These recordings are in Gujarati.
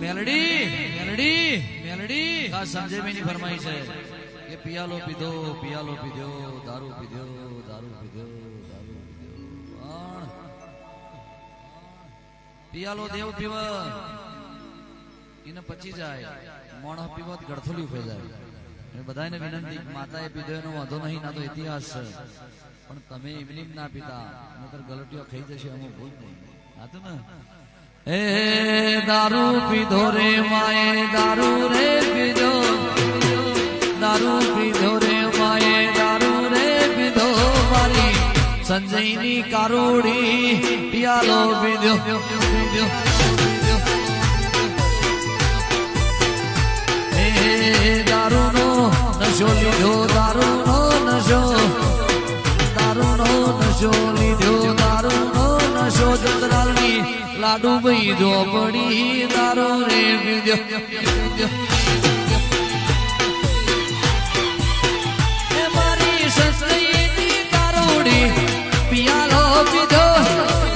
મેલડી મેલડી મેલડી આ સંજયભાઈની ફરમાઈશ છે કે પિયાલો પીધો દારૂ પીધો દારૂ પીધો દારૂ પીધો પિયાલો દેવ પીવ એને પચી જાય મોણ પીવત ગળથોલી થઈ જાય બધાને વિનંતી માતાએ પીધો એનો વાંધો નહીં ના તો ઇતિહાસ છે પણ તમે ઇવનિંગ ના પીતા નકર ગલટીઓ ખાઈ જશે અમુક ભૂલ નહીં આ તો ને એ દારૂ પીધો રે માએ દારૂ રે પીધો દારૂ પીધો રે માએ દારૂ રે પીધો મારી સંજયની કારોડી પિયાલો પીધો એ દારૂનો નશો લીધો દારૂનો નશો લીધો દારૂનો નશો જતરાલની લાડુ ભાઈ જો પડી દારૂ રે પીધો એ મારી સંજયની કારોડી પિયાલો પીધો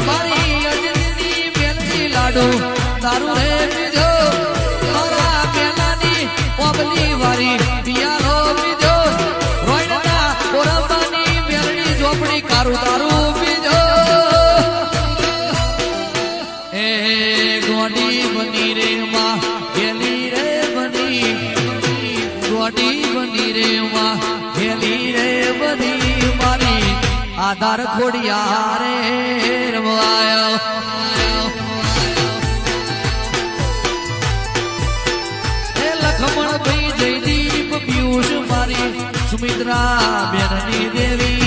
મારી અજની મેલડી લાડુ દારૂ રે પીધો મારા પેલાની ઓબલી વારી પિયાલો પીધો રોયડા કોરબાની મેલડી ઝોપડી કારું દારૂ પીધો એ ગોડી બની રે માં ગેલી રે બની ગોડી બની રે માં ગેલી રે બની મારી આધાર ખોડિયા રે રવાયો એ લખમણ ભાઈ જયદીપ પિયુષ મારી સુમિત્રા બેનની દેવી